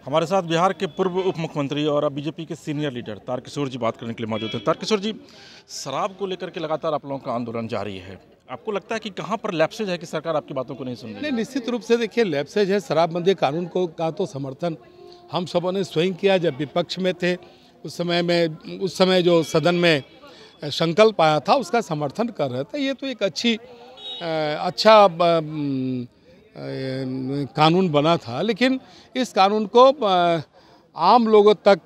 हमारे साथ बिहार के पूर्व उप मुख्यमंत्री और अब बीजेपी के सीनियर लीडर तारकिशोर जी बात करने के लिए मौजूद हैं। तारकिशोर जी, शराब को लेकर के लगातार आप लोगों का आंदोलन जारी है। आपको लगता है कि कहाँ पर लैप्सेज है कि सरकार आपकी बातों को नहीं सुन रही? नहीं, निश्चित रूप से देखिए लैप्सेज है। शराबबंदी कानून को का तो समर्थन हम सबों ने स्वयं किया जब विपक्ष में थे। उस समय जो सदन में संकल्प आया था उसका समर्थन कर रहे थे। ये तो एक अच्छा कानून बना था, लेकिन इस कानून को आम लोगों तक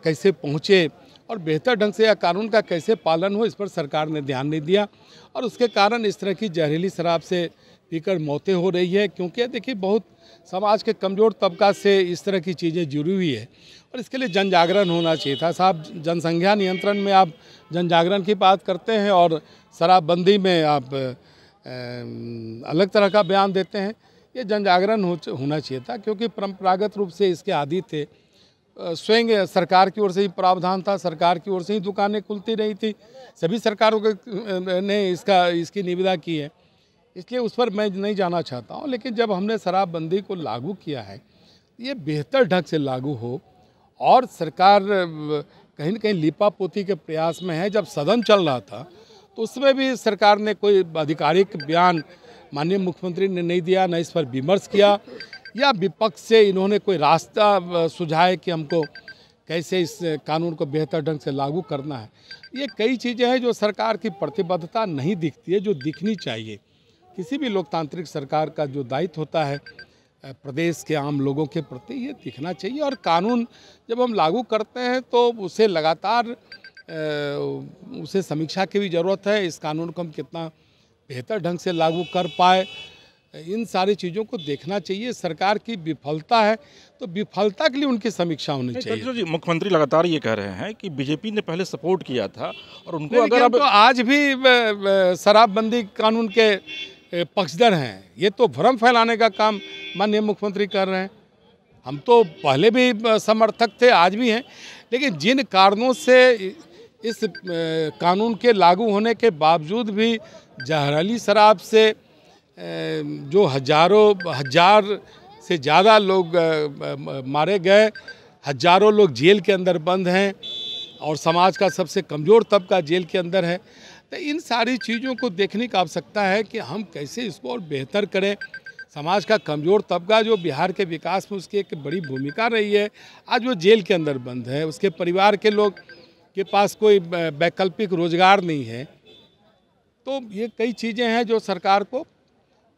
कैसे पहुँचे और बेहतर ढंग से यह कानून का कैसे पालन हो, इस पर सरकार ने ध्यान नहीं दिया और उसके कारण इस तरह की जहरीली शराब से पीकर मौतें हो रही है। क्योंकि देखिए बहुत समाज के कमज़ोर तबका से इस तरह की चीज़ें जुड़ी हुई है और इसके लिए जन जागरण होना चाहिए था। साहब, जनसंख्या नियंत्रण में आप जन जागरण की बात करते हैं और शराबबंदी में आप अलग तरह का बयान देते हैं। ये जन जागरण होना चाहिए था, क्योंकि परंपरागत रूप से इसके आदी थे। स्वयं सरकार की ओर से ही प्रावधान था, सरकार की ओर से ही दुकानें खुलती रही थी, सभी सरकारों ने इसकी निविदा की है, इसलिए उस पर मैं नहीं जाना चाहता हूँ। लेकिन जब हमने शराबबंदी को लागू किया है, ये बेहतर ढंग से लागू हो और सरकार कहीं न कहीं लीपापोती के प्रयास में है। जब सदन चल रहा था तो उसमें भी सरकार ने कोई आधिकारिक बयान माननीय मुख्यमंत्री ने नहीं दिया, न इस पर विमर्श किया या विपक्ष से इन्होंने कोई रास्ता सुझाए कि हमको कैसे इस कानून को बेहतर ढंग से लागू करना है। ये कई चीज़ें हैं जो सरकार की प्रतिबद्धता नहीं दिखती है, जो दिखनी चाहिए। किसी भी लोकतांत्रिक सरकार का जो दायित्व होता है प्रदेश के आम लोगों के प्रति, ये दिखना चाहिए। और कानून जब हम लागू करते हैं तो उसे लगातार उसे समीक्षा की भी ज़रूरत है। इस कानून को हम कितना बेहतर ढंग से लागू कर पाए, इन सारी चीज़ों को देखना चाहिए। सरकार की विफलता है तो विफलता के लिए उनकी समीक्षा होनी चाहिए। जी, मुख्यमंत्री लगातार ये कह रहे हैं कि बीजेपी ने पहले सपोर्ट किया था और उनको अगर अब तो आज भी शराबबंदी कानून के पक्षधर हैं। ये तो भ्रम फैलाने का काम माननीय मुख्यमंत्री कर रहे हैं। हम तो पहले भी समर्थक थे, आज भी हैं, लेकिन जिन कारणों से इस कानून के लागू होने के बावजूद भी जहरीली शराब से जो हजार से ज़्यादा लोग मारे गए, हजारों लोग जेल के अंदर बंद हैं और समाज का सबसे कमज़ोर तबका जेल के अंदर है, तो इन सारी चीज़ों को देखने की आवश्यकता है कि हम कैसे इसको और बेहतर करें। समाज का कमज़ोर तबका जो बिहार के विकास में उसकी एक बड़ी भूमिका रही है, आज वो जेल के अंदर बंद है। उसके परिवार के लोग के पास कोई वैकल्पिक रोजगार नहीं है। तो ये कई चीज़ें हैं जो सरकार को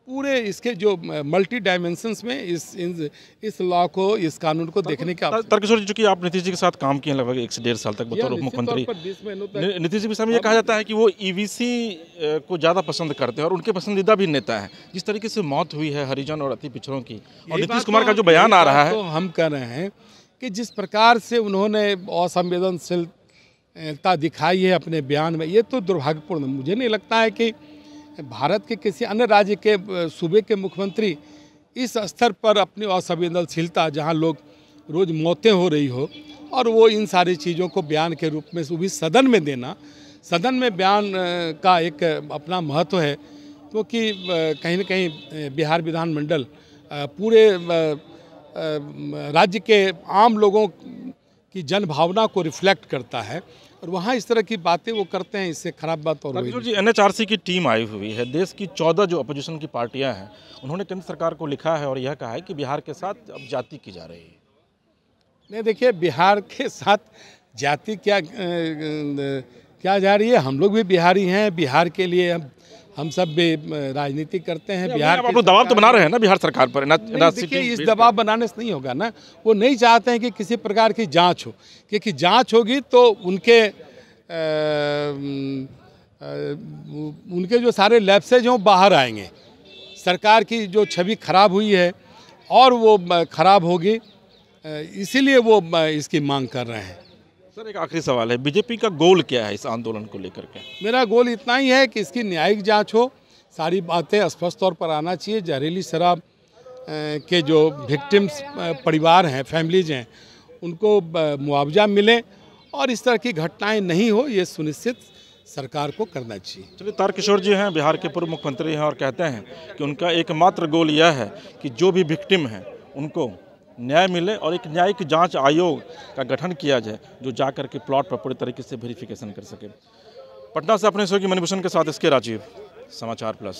पूरे इसके जो मल्टी डायमेंशंस में इस लॉ को, इस कानून को देखने का। तारकिशोर जी, चूंकि आप नीतीश जी के साथ काम किए हैं लगभग 1 से 1.5 साल तक बतौर उप मुख्यमंत्री, नीतीश जी के सामने ये कहा जाता है कि वो ईवीसी को ज़्यादा पसंद करते हैं और उनके पसंदीदा भी नेता है। जिस तरीके से मौत हुई है हरिजन और अति पिछड़ों की, और नीतीश कुमार का जो बयान आ रहा है, तो हम कह रहे हैं कि जिस प्रकार से उन्होंने असंवेदनशीलता दिखाई है अपने बयान में, ये तो दुर्भाग्यपूर्ण। मुझे नहीं लगता है कि भारत के किसी अन्य राज्य के सूबे के मुख्यमंत्री इस स्तर पर अपनी असंवेदनशीलता, जहां लोग रोज़ मौतें हो रही हो और वो इन सारी चीज़ों को बयान के रूप में वो भी सदन में देना। सदन में बयान का एक अपना महत्व है, क्योंकि कहीं न कहीं बिहार विधानमंडल पूरे राज्य के आम लोगों की जनभावना को रिफ्लेक्ट करता है और वहाँ इस तरह की बातें वो करते हैं, इससे खराब बात और हुई। जी, NHRC की टीम आई हुई है, देश की 14 जो अपोजिशन की पार्टियां हैं, उन्होंने केंद्र सरकार को लिखा है और यह कहा है कि बिहार के साथ अब जाति की जा रही है। नहीं, देखिए, बिहार के साथ जाति क्या जा रही है? हम लोग भी बिहारी हैं, बिहार के लिए हम सब भी राजनीति करते हैं। बिहार आप दबाव तो बना रहे हैं ना बिहार सरकार पर? देखिए, इस दबाव बनाने से नहीं होगा ना। वो नहीं चाहते हैं कि किसी प्रकार की जांच हो, क्योंकि जांच होगी तो उनके जो सारे लैप्सेज हैं वो बाहर आएंगे। सरकार की जो छवि खराब हुई है और वो खराब होगी, इसीलिए वो इसकी मांग कर रहे हैं। सर, एक आखिरी सवाल है, बीजेपी का गोल क्या है इस आंदोलन को लेकर के? मेरा गोल इतना ही है कि इसकी न्यायिक जांच हो, सारी बातें स्पष्ट तौर पर आना चाहिए। जहरीली शराब के जो विक्टिम्स परिवार हैं, फैमिलीज हैं, उनको मुआवजा मिले और इस तरह की घटनाएं नहीं हो, ये सुनिश्चित सरकार को करना चाहिए। चलिए, तारकिशोर जी हैं, बिहार के पूर्व मुख्यमंत्री हैं और कहते हैं कि उनका एकमात्र गोल यह है कि जो भी विक्टिम हैं उनको न्याय मिले और एक न्यायिक जांच आयोग का गठन किया जाए जो जा कर के प्लॉट पर पूरी तरीके से वेरिफिकेशन कर सके। पटना से अपने सहयोगी मणिभूषण के साथ इसके राजीव, समाचार प्लस।